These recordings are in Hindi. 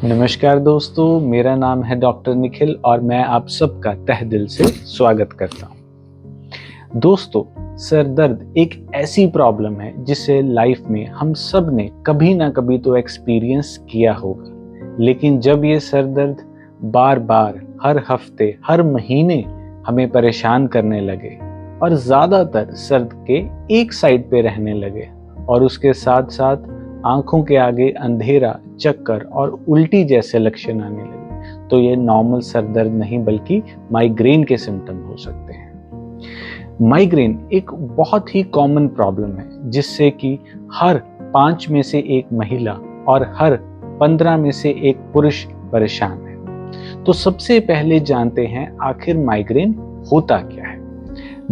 नमस्कार दोस्तों, मेरा नाम है डॉक्टर निखिल और मैं आप सबका तहे दिल से स्वागत करता हूँ। दोस्तों, सर दर्द एक ऐसी प्रॉब्लम है जिसे लाइफ में हम सब ने कभी ना कभी तो एक्सपीरियंस किया होगा, लेकिन जब ये सर दर्द बार बार हर हफ्ते हर महीने हमें परेशान करने लगे और ज़्यादातर सर के एक साइड पे रहने लगे और उसके साथ साथ आंखों के आगे अंधेरा, चक्कर और उल्टी जैसे लक्षण आने लगे, तो ये नॉर्मल सर दर्द नहीं बल्कि माइग्रेन के सिम्टम हो सकते हैं। माइग्रेन एक बहुत ही कॉमन प्रॉब्लम है जिससे कि हर 5 में से एक महिला और हर 15 में से एक पुरुष परेशान है। तो सबसे पहले जानते हैं आखिर माइग्रेन होता क्या है।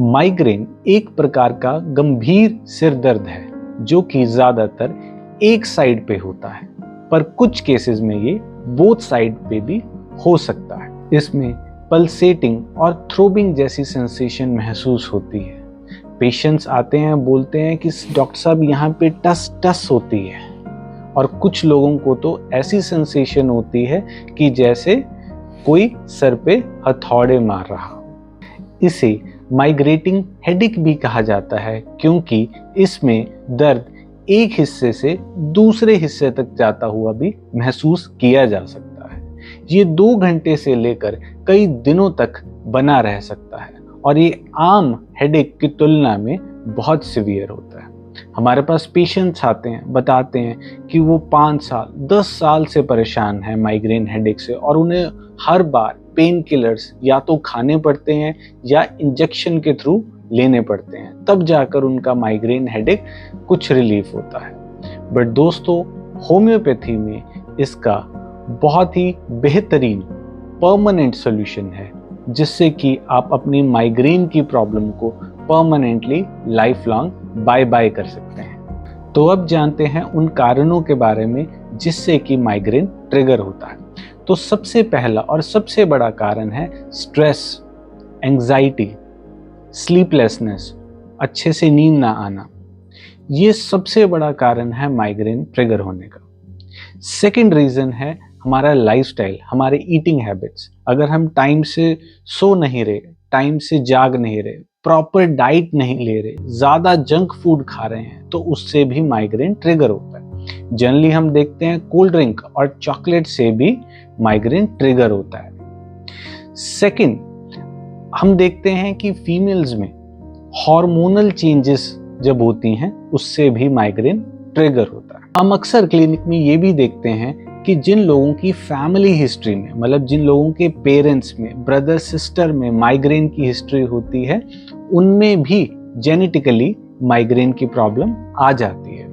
माइग्रेन एक प्रकार का गंभीर सिर दर्द है जो कि ज्यादातर एक साइड पे होता है, पर कुछ केसेस में ये बोथ साइड पे भी हो सकता है। इसमें पल्सेटिंग और थ्रोबिंग जैसी सेंसेशन महसूस होती है। पेशेंट्स आते हैं, बोलते हैं कि डॉक्टर साहब यहाँ पे टस टस होती है, और कुछ लोगों को तो ऐसी सेंसेशन होती है कि जैसे कोई सर पे हथौड़े मार रहा हो। इसे माइग्रेटिंग हेडेक भी कहा जाता है क्योंकि इसमें दर्द एक हिस्से से दूसरे हिस्से तक जाता हुआ भी महसूस किया जा सकता है। ये 2 घंटे से लेकर कई दिनों तक बना रह सकता है और ये आम हेडेक की तुलना में बहुत सीवियर होता है। हमारे पास पेशेंट्स आते हैं, बताते हैं कि वो 5 साल 10 साल से परेशान है माइग्रेन हेडेक से और उन्हें हर बार पेन किलर्स या तो खाने पड़ते हैं या इंजेक्शन के थ्रू लेने पड़ते हैं, तब जाकर उनका माइग्रेन हेडेक कुछ रिलीफ होता है। बट दोस्तों, होम्योपैथी में इसका बहुत ही बेहतरीन परमानेंट सॉल्यूशन है जिससे कि आप अपनी माइग्रेन की प्रॉब्लम को permanently life long bye bye कर सकते हैं। तो अब जानते हैं उन कारणों के बारे में जिससे कि माइग्रेन ट्रिगर होता है। तो सबसे पहला और सबसे बड़ा कारण है स्ट्रेस, एंजाइटी, स्लीपलेसनेस, अच्छे से नींद ना आना। ये सबसे बड़ा कारण है माइग्रेन ट्रिगर होने का। सेकंड रीजन है हमारा लाइफस्टाइल, हमारे ईटिंग हैबिट्स। अगर हम टाइम से सो नहीं रहे, टाइम से जाग नहीं रहे, प्रॉपर डाइट नहीं ले रहे, ज्यादा जंक फूड खा रहे हैं, तो उससे भी माइग्रेन ट्रिगर होता है। जनरली हम देखते हैं कोल्ड ड्रिंक और चॉकलेट से भी माइग्रेन ट्रिगर होता है। सेकंड, हम देखते हैं कि फीमेल्स में हार्मोनल चेंजेस जब होती हैं उससे भी माइग्रेन ट्रिगर होता है। हम अक्सर क्लिनिक में ये भी देखते हैं कि जिन लोगों की फैमिली हिस्ट्री में, मतलब जिन लोगों के पेरेंट्स में, ब्रदर सिस्टर में माइग्रेन की हिस्ट्री होती है, उनमें भी जेनेटिकली माइग्रेन की प्रॉब्लम आ जाती है।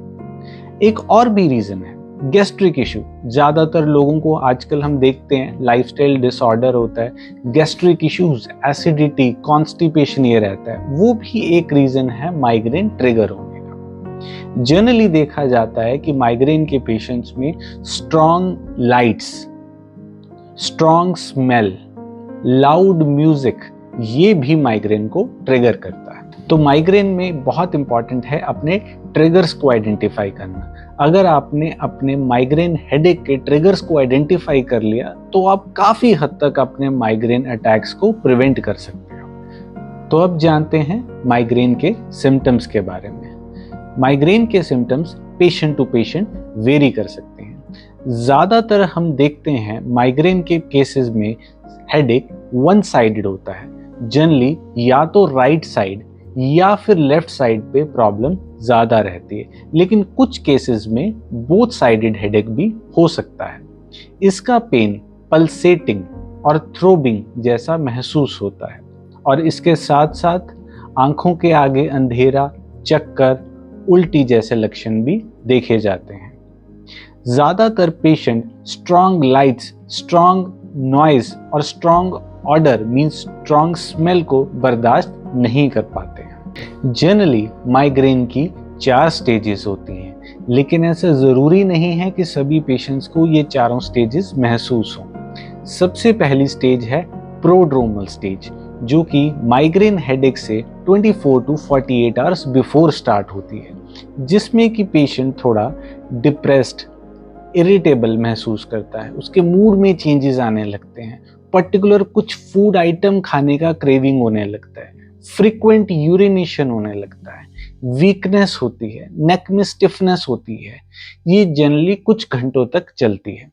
एक और भी रीजन है गैस्ट्रिक इशू। ज्यादातर लोगों को आजकल हम देखते हैं लाइफस्टाइल डिसऑर्डर होता है, गैस्ट्रिक इश्यूज, एसिडिटी, कॉन्स्टिपेशन ये रहता है, वो भी एक रीजन है माइग्रेन ट्रिगर होने का। जनरली देखा जाता है कि माइग्रेन के पेशेंट्स में strong lights, strong smell, loud music, ये भी माइग्रेन को ट्रिगर करता है। तो माइग्रेन में बहुत इंपॉर्टेंट है अपने ट्रिगर्स को आइडेंटिफाई करना। अगर आपने अपने माइग्रेन हेडेक के ट्रिगर्स को आइडेंटिफाई कर लिया तो आप काफी हद तक अपने माइग्रेन अटैक्स को प्रिवेंट कर सकते हो। तो अब जानते हैं माइग्रेन के सिम्टम्स के बारे में। माइग्रेन के symptoms patient to patient vary कर सकते हैं। ज्यादातर हम देखते हैं माइग्रेन के केसेस में हेडेक वन साइडेड होता है। जनरली या तो राइट साइड या फिर लेफ्ट साइड पे प्रॉब्लम ज्यादा रहती है, लेकिन कुछ केसेस में बोथ साइडेड हेडेक भी हो सकता है। इसका पेन पल्सेटिंग और थ्रोबिंग जैसा महसूस होता है और इसके साथ साथ आंखों के आगे अंधेरा, चक्कर, उल्टी जैसे लक्षण भी देखे जाते हैं। ज्यादातर patient strong lights, strong noise और strong odour means strong smell को बर्दाश्त नहीं कर पाते हैं। जनरली माइग्रेन की 4 स्टेजेस होती हैं, लेकिन ऐसा जरूरी नहीं है कि सभी पेशेंट्स को ये चारों स्टेजेस महसूस हों। सबसे पहली स्टेज है प्रोड्रोमल स्टेज, जो कि माइग्रेन हेडेक से 24 टू 48 आवर्स बिफोर स्टार्ट होती है, जिसमें कि पेशेंट थोड़ा डिप्रेस्ड, इरिटेबल महसूस करता है, उसके मूड में चेंजेस आने लगते हैं, पर्टिकुलर कुछ फूड आइटम खाने का क्रेविंग होने लगता है, फ्रीक्वेंट यूरिनेशन होने लगता है, वीकनेस होती है, नेक में स्टिफनेस होती है। ये जनरली कुछ घंटों तक चलती है।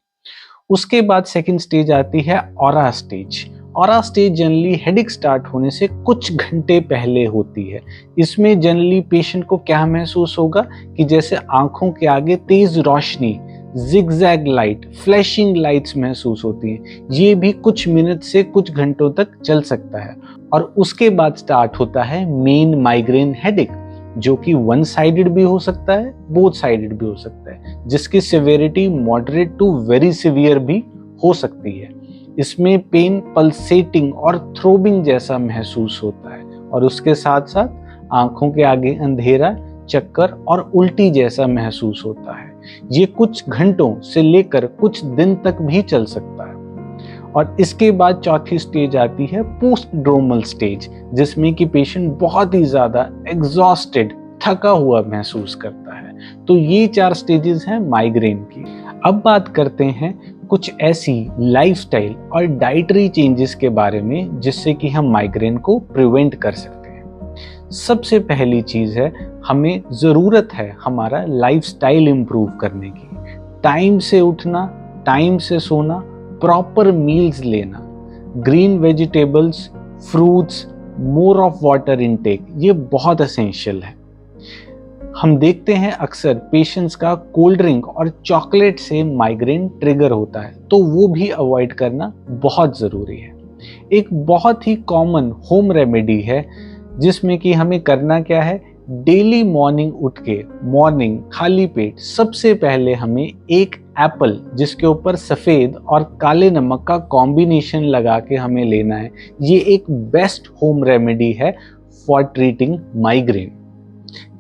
उसके बाद सेकंड स्टेज आती है aura stage. Aura stage generally headache start होने से कुछ घंटे पहले होती है। इसमें जनरली पेशेंट को क्या महसूस होगा कि जैसे आंखों के आगे तेज रोशनी, जिगजैग लाइट, फ्लैशिंग लाइट्स महसूस होती हैं। ये भी कुछ मिनट से कुछ घंटों तक चल सकता है। और उसके बाद स्टार्ट होता है मेन माइग्रेन हेडेक, जो कि वन साइडेड भी हो सकता है, बोथ साइडेड भी हो सकता है, जिसकी severity moderate to very severe भी हो सकती है। इसमें पेन पल्सेटिंग और थ्रोबिंग जैसा महसूस होता है और उसके साथ साथ आंखों के आगे अंधेरा, चक्कर और उल्टी जैसा महसूस होता है। ये कुछ घंटों से लेकर कुछ दिन तक भी चल सकता है। और इसके बाद चौथी स्टेज आती है पोस्टड्रोमल स्टेज, जिसमें कि पेशेंट बहुत ही ज्यादा एग्जॉस्टेड, थका हुआ महसूस करता है। तो ये 4 स्टेजेस हैं माइग्रेन की। अब बात करते हैं कुछ ऐसी लाइफस्टाइल और डाइटरी चेंजेस के बारे में जिससे कि हम माइग्रेन को प्रिवेंट कर सकते हैं। सबसे पहली चीज है, हमें जरूरत है हमारा लाइफस्टाइल इंप्रूव करने की। टाइम से उठना, टाइम से सोना, प्रॉपर मील्स लेना, green vegetables, fruits, more of water intake, ये बहुत एसेंशियल है। हम देखते हैं अक्सर पेशेंट्स का कोल्ड ड्रिंक और चॉकलेट से माइग्रेन ट्रिगर होता है, तो वो भी अवॉइड करना बहुत ज़रूरी है। एक बहुत ही कॉमन होम रेमेडी है जिसमें कि हमें करना क्या है, डेली मॉर्निंग उठ के मॉर्निंग खाली पेट सबसे पहले हमें एक एप्पल जिसके ऊपर सफ़ेद और काले नमक का कॉम्बिनेशन लगा के हमें लेना है। ये एक बेस्ट होम रेमेडी है फॉर ट्रीटिंग माइग्रेन।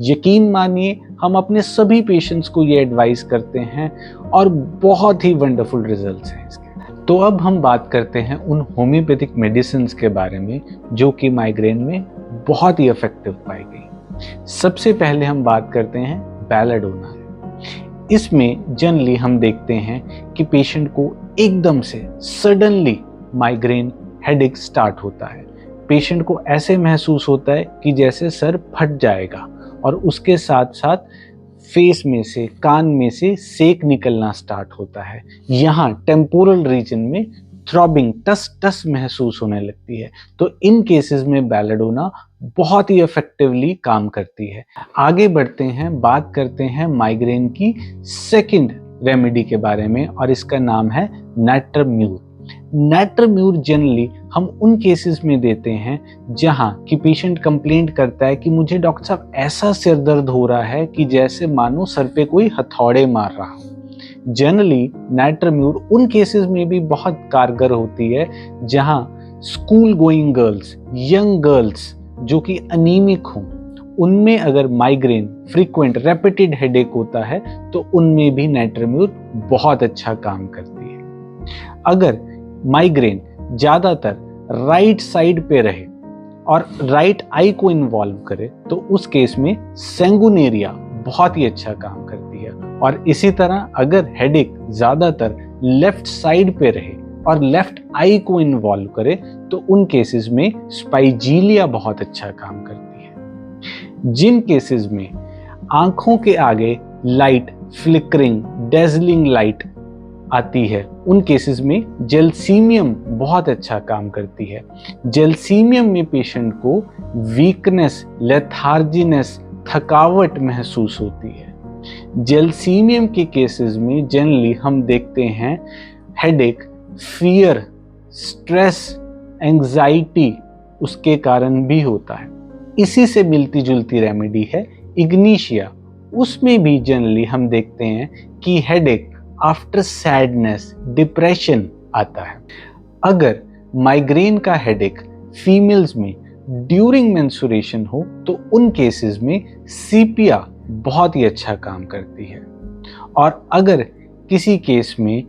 यकीन मानिए, हम अपने सभी पेशेंट्स को ये एडवाइस करते हैं और बहुत ही वंडरफुल रिजल्ट्स हैं इसके। तो अब हम बात करते हैं उन होम्योपैथिक मेडिसिन्स के बारे में जो कि माइग्रेन में बहुत ही इफेक्टिव पाई गई। सबसे पहले हम बात करते हैं बेलाडोना। इसमें जनरली हम देखते हैं कि पेशेंट को एकदम से सडनली माइग्रेन हेडेक स्टार्ट होता है। पेशेंट को ऐसे महसूस होता है कि जैसे सर फट जाएगा और उसके साथ साथ फेस में से, कान में से सेक निकलना स्टार्ट होता है। यहाँ टेम्पोरल रीजन में थ्रॉबिंग, टस टस महसूस होने लगती है। तो इन केसेस में बेलाडोना बहुत ही इफेक्टिवली काम करती है। आगे बढ़ते हैं, बात करते हैं माइग्रेन की सेकंड रेमेडी के बारे में और इसका नाम है नाइट्रम्यूर। नाइट्रम्यूर जनरली हम उन केसेस में देते हैं जहां कि पेशेंट कंप्लेंट करता है कि मुझे डॉक्टर साहब ऐसा सिर दर्द हो रहा है कि जैसे मानो सर पे कोई हथौड़े मार रहा हो। जनरली नाइट्रम्यूर उन केसेस में भी बहुत कारगर होती है जहां school going girls, young girls जो कि अनीमिक हों, उनमें अगर माइग्रेन फ्रीक्वेंट रेपिटेड हेडेक होता है तो उनमें भी नाइट्रम्यूर बहुत अच्छा काम करती है। अगर माइग्रेन ज़्यादातर राइट साइड पे रहे और राइट आई को इन्वॉल्व करे तो उस केस में सेंगुनेरिया बहुत ही अच्छा काम करती है। और इसी तरह अगर हेडेक ज़्यादातर लेफ्ट साइड पे रहे और लेफ्ट आई को इन्वॉल्व करे तो उन केसेस में स्पाइजीलिया बहुत अच्छा काम करती है। जिन केसेस में आंखों के आगे लाइट फ्लिकरिंग, डेजलिंग लाइट आती है, उन केसेस में जेलसीमियम बहुत अच्छा काम करती है। जेलसीमियम में पेशेंट को वीकनेस, लेथार्जीनेस, थकावट महसूस होती है। जेलसीमियम के केसेस में जनरली हम देखते हैं हेडेक, फियर, स्ट्रेस, एंजाइटी उसके कारण भी होता है। इसी से मिलती जुलती रेमेडी है इग्निशिया। उसमें भी जनरली हम देखते हैं कि हेडेक आफ्टर सैडनेस, डिप्रेशन आता है। अगर माइग्रेन का हेडेक फीमेल्स में ड्यूरिंग मेंस्ट्रुएशन हो तो उन केसेस में सीपिया बहुत ही अच्छा काम करती है। और अगर किसी केस में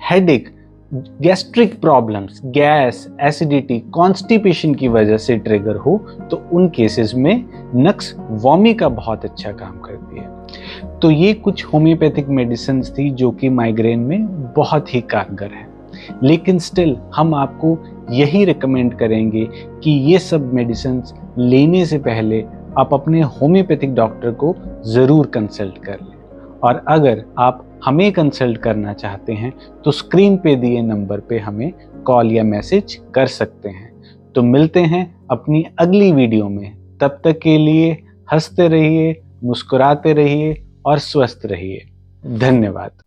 headache gastric problems, gas, acidity, constipation की वजह से ट्रिगर हो तो उन केसेस में नक्स वॉमी बहुत अच्छा काम करती है। तो ये कुछ होम्योपैथिक मेडिसिन थी जो कि माइग्रेन में बहुत ही कारगर है, लेकिन स्टिल हम आपको यही रिकमेंड करेंगे कि ये सब मेडिसिन लेने से पहले आप अपने होम्योपैथिक डॉक्टर को ज़रूर कंसल्ट कर लें। और अगर आप हमें कंसल्ट करना चाहते हैं तो स्क्रीन पे दिए नंबर पे हमें कॉल या मैसेज कर सकते हैं। तो मिलते हैं अपनी अगली वीडियो में, तब तक के लिए हंसते रहिए, मुस्कुराते रहिए और स्वस्थ रहिए। धन्यवाद।